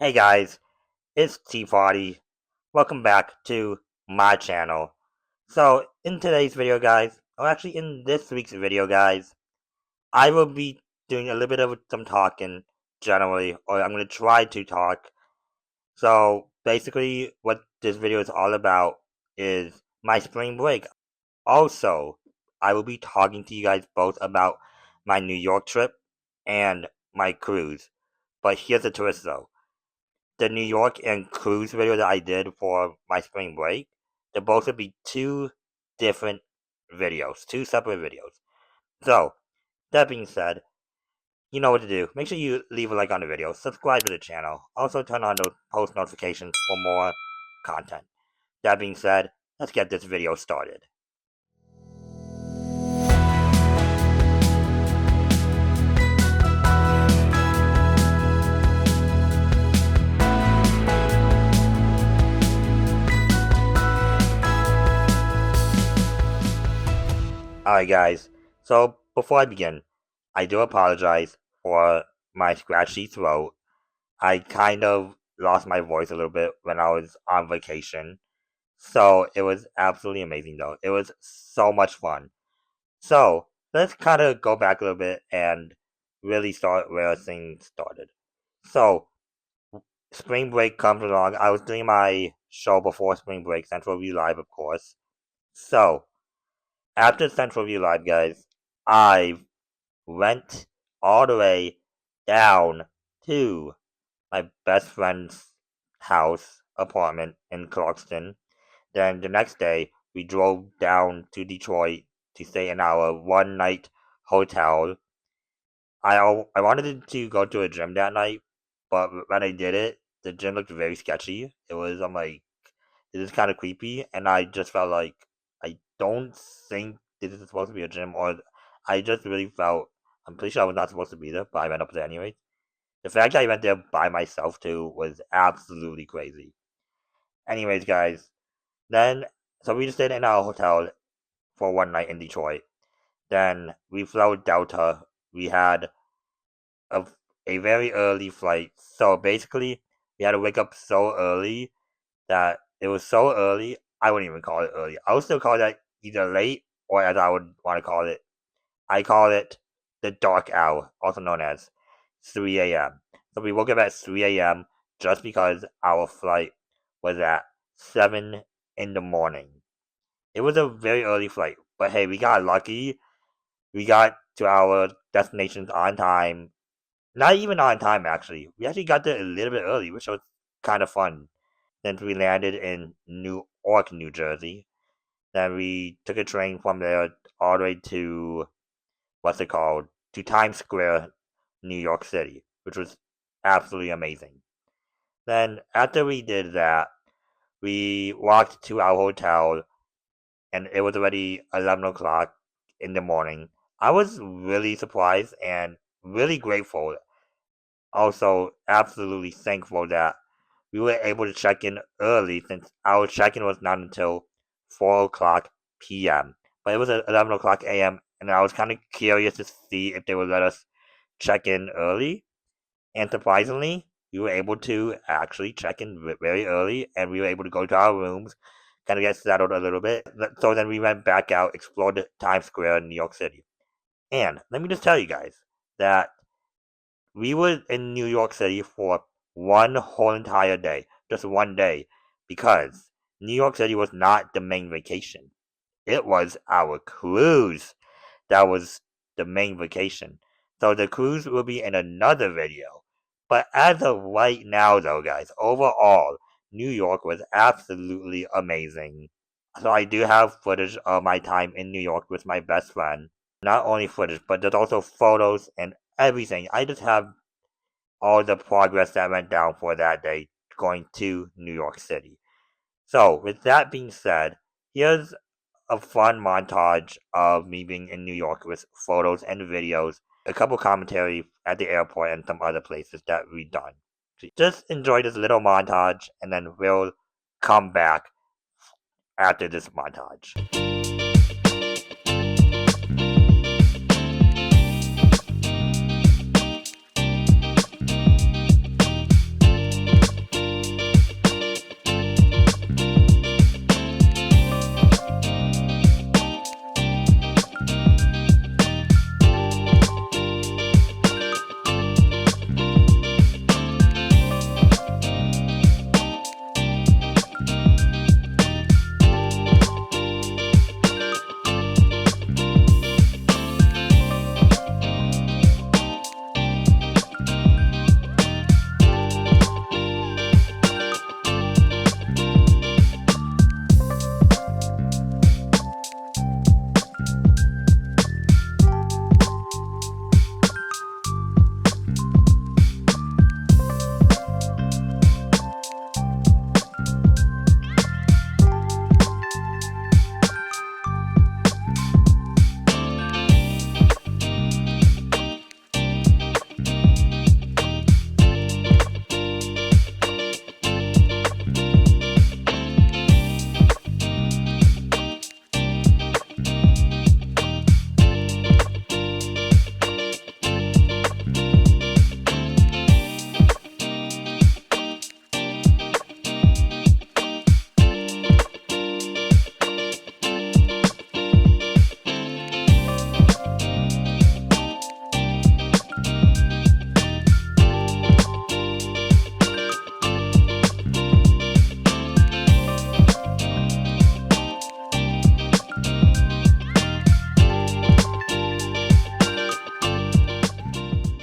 Hey guys, it's TPrody. Welcome back to my channel. So, in today's video, guys, or actually in this week's video, guys, I will be doing a little bit of some talking generally, or I'm going to try to talk. So, basically, what this video is all about is my spring break. Also, I will be talking to you guys both about my New York trip and my cruise. But here's the twist though. The New York and cruise video that I did for my spring break, they're both gonna be two different videos, two separate videos. So, that being said, you know what to do. Make sure you leave a like on the video, subscribe to the channel, also turn on those post notifications for more content. That being said, let's get this video started. Alright guys, so before I begin, I do apologize for my scratchy throat. I kind of lost my voice a little bit when I was on vacation. So it was absolutely amazing though. It was so much fun. So let's kind of go back a little bit and really start where things started. So spring break comes along. I was doing my show before spring break, Central View Live, of course. So after Central View Live, guys, I went all the way down to my best friend's house apartment in Clarkston. Then the next day, we drove down to Detroit to stay in our one night hotel. I wanted to go to a gym that night, but when I did it, the gym looked very sketchy. I'm like, this is kind of creepy, and I just felt like I don't think this is supposed to be a gym, or I just really felt, I'm pretty sure I was not supposed to be there, but I went up there anyway. The fact that I went there by myself too was absolutely crazy. Anyways, guys, then so we just stayed in our hotel for one night in Detroit. Then we flew Delta. We had a, a very early flight. So basically, we had to wake up so early that it was so early, I wouldn't even call it early. I would still call that either late or, as I would want to call it, I call it the dark hour, also known as 3 a.m. So we woke up at 3 a.m. just because our flight was at 7 in the morning. It was a very early flight, but hey, we got lucky. We got to our destinations on time. Not even on time, actually. We actually got there a little bit early, which was kind of fun. Since we landed in Newark, New Jersey. Then we took a train from there all the way to, what's it called? To Times Square, New York City, which was absolutely amazing. Then, after we did that, we walked to our hotel, and it was already 11 o'clock in the morning. I was really surprised and really grateful. Also, absolutely thankful that we were able to check in early since our check in was not until 4 o'clock p.m. But it was at 11 o'clock a.m., and I was kind of curious to see if they would let us check in early. And surprisingly, we were able to actually check in very early, and we were able to go to our rooms, kind of get settled a little bit. So then we went back out, explored Times Square in New York City. And let me just tell you guys that we were in New York City for one whole entire day, just one day, because New York City was not the main vacation. It was our cruise that was the main vacation. So the cruise will be in another video. But as of right now, though, guys, overall, New York was absolutely amazing. So I do have footage of my time in New York with my best friend. Not only footage, but there's also photos and everything. I just have all the progress that went down for that day going to New York City. So, with that being said, here's a fun montage of me being in New York with photos and videos, a couple commentary at the airport, and some other places that we've done. So just enjoy this little montage, and then we'll come back after this montage.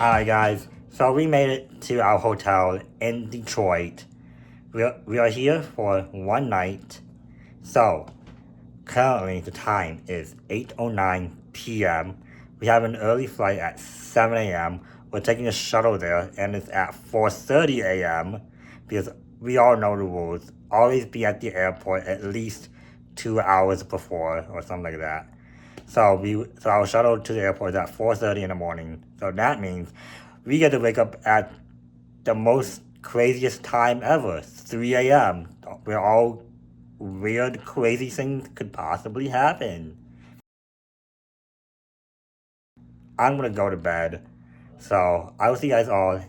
Alright guys, so we made it to our hotel in Detroit. We are here for one night. So, currently the time is 8:09 p.m. We have an early flight at 7 a.m. We're taking a shuttle there and it's at 4:30 a.m. because we all know the rules. Always be at the airport at least 2 hours before or something like that. So our shuttle to the airport is at 4:30 in the morning. So that means we get to wake up at the most craziest time ever, 3 a.m. Where all weird, crazy things could possibly happen. I'm gonna go to bed. So I will see you guys all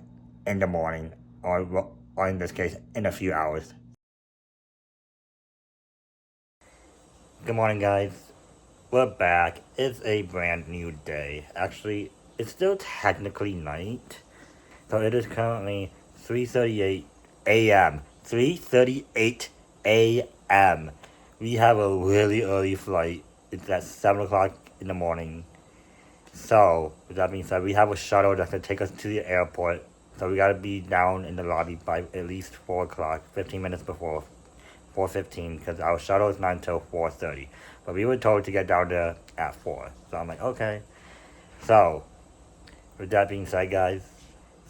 in the morning, or in this case, in a few hours. Good morning, guys. We're back. It's a brand new day. Actually, it's still technically night. So it is currently 3:38 a.m. 3:38 a.m. We have a really early flight. It's at 7 o'clock in the morning. So, with that being said, we have a shuttle that's going to take us to the airport. So we got to be down in the lobby by at least 4 o'clock, 15 minutes before 4:15, because our shuttle is not until 4:30. But we were told to get down there at 4. So I'm like, okay. So, with that being said, guys,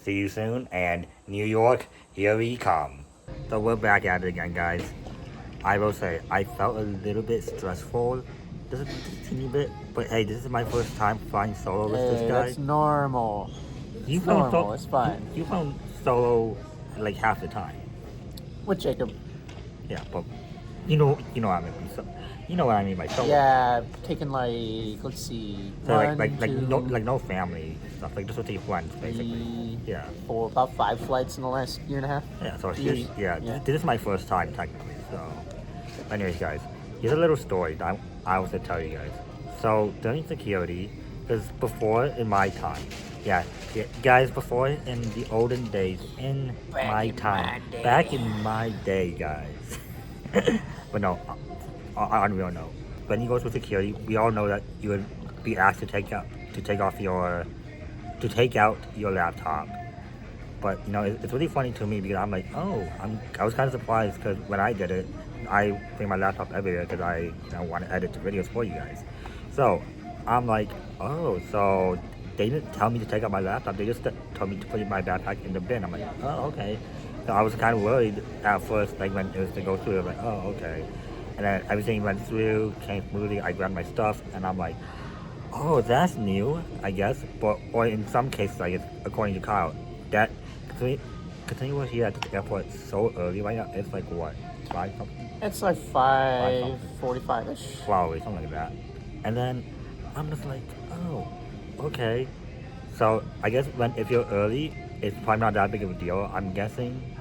see you soon, and New York, here we come. So we're back at it again, guys. I will say, I felt a little bit stressful, just a teeny bit, but hey, this is my first time flying solo with this guy. That's normal. You It's normal, it's fine. You found solo like half the time. With Jacob. Yeah, but you know what I mean. So, you know what I mean by solo. Yeah, taking like, let's see, So one, like no family stuff, like just with your friends basically. Yeah. For about 5 flights in the last year and a half. Yeah, so Yeah. this is my first time technically. So, anyways, guys, here's a little story that I was to tell you guys. So during security, because before in my time, guys, before in the olden days, back in my day, guys. But no, on real note, when you go through security, we all know that you would be asked to take out your laptop. But you know, it's really funny to me because I'm like, I was kind of surprised because when I did it, I bring my laptop everywhere because I want to edit the videos for you guys. So I'm like, so they didn't tell me to take out my laptop. They just told me to put my backpack in the bin. I'm like, okay. So I was kind of worried at first, like when it was to go through. I was like, okay. And then everything went through, came smoothly. I grabbed my stuff, and I'm like, that's new, I guess. Or in some cases, I guess, according to Kyle, that considering we're here at the airport so early right now, it's like what, 5 something? It's like 5:45-ish. Probably, something like that. And then I'm just like, okay. So I guess if you're early, it's probably not that big of a deal. I'm guessing,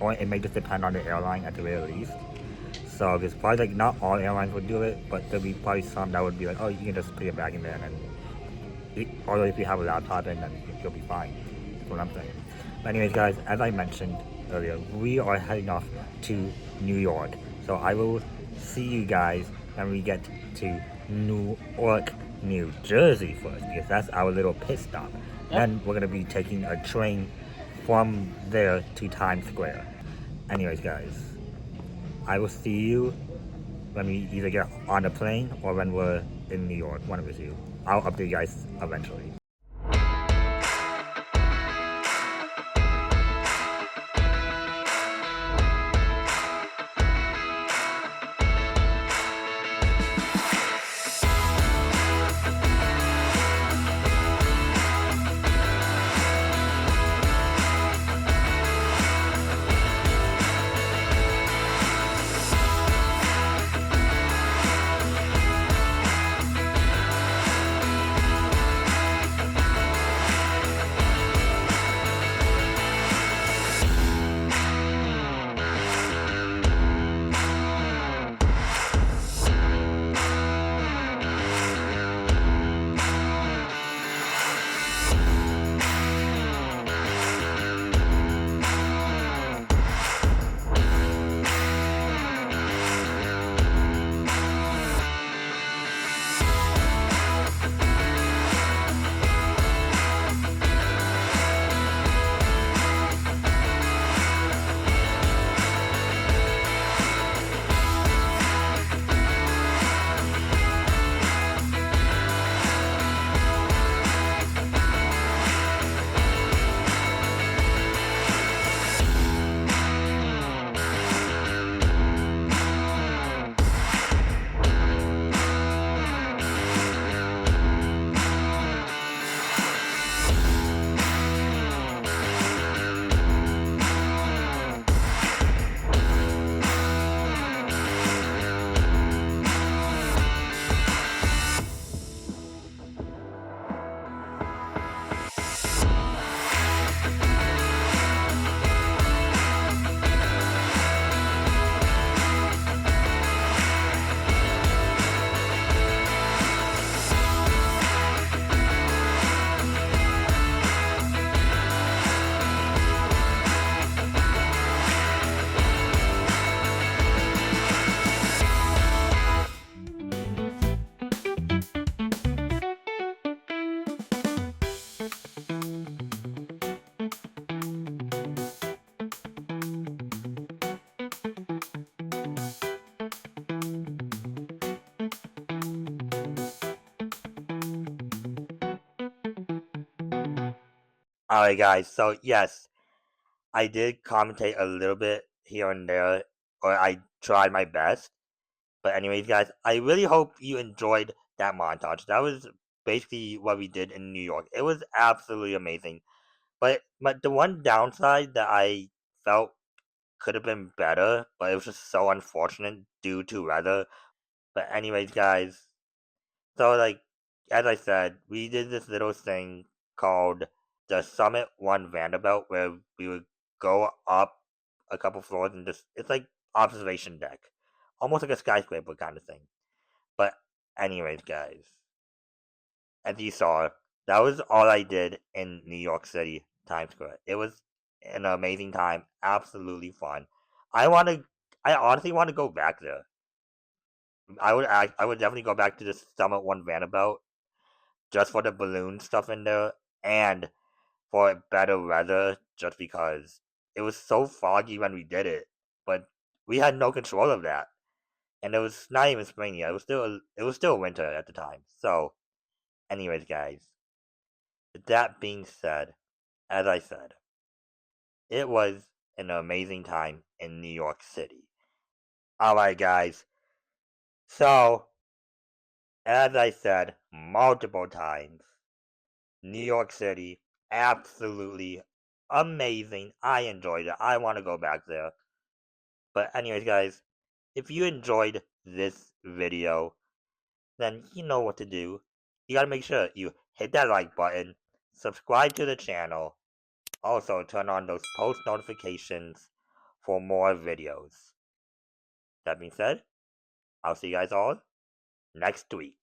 or it may just depend on the airline at the very least. So there's probably like not all airlines would do it, but there'll be probably some that would be like, you can just put your bag in there, or if you have a laptop, then you'll be fine. That's what I'm saying. But anyways, guys, as I mentioned earlier, we are heading off to New York. So I will see you guys when we get to Newark, New Jersey first, because that's our little pit stop. Yep. Then we're gonna be taking a train from there to Times Square. Anyways, guys, I will see you when we either get on the plane or when we're in New York. One of the two. I'll update you guys eventually. Alright, guys, so yes, I did commentate a little bit here and there, or I tried my best. But anyways, guys, I really hope you enjoyed that montage. That was basically what we did in New York. It was absolutely amazing. But the one downside that I felt could have been better, but it was just so unfortunate due to weather. But anyways, guys, so like as I said, we did this little thing called the Summit One Vanderbilt, where we would go up a couple floors and just it's like observation deck, almost like a skyscraper kind of thing. But anyways, guys, as you saw, that was all I did in New York City Times Square. It was an amazing time, absolutely fun. I want to, I honestly want to go back there. I would definitely go back to the Summit One Vanderbilt just for the balloon stuff in there and for better weather, just because it was so foggy when we did it, but we had no control of that, and it was not even spring yet. It was still winter at the time. So, anyways, guys, with that being said, as I said, it was an amazing time in New York City. Alright, guys. So, as I said multiple times, New York City, absolutely amazing. I enjoyed it. I want to go back there. But, anyways, guys, if you enjoyed this video, then you know what to do. You gotta make sure you hit that like button, subscribe to the channel, also turn on those post notifications for more videos. That being said, I'll see you guys all next week.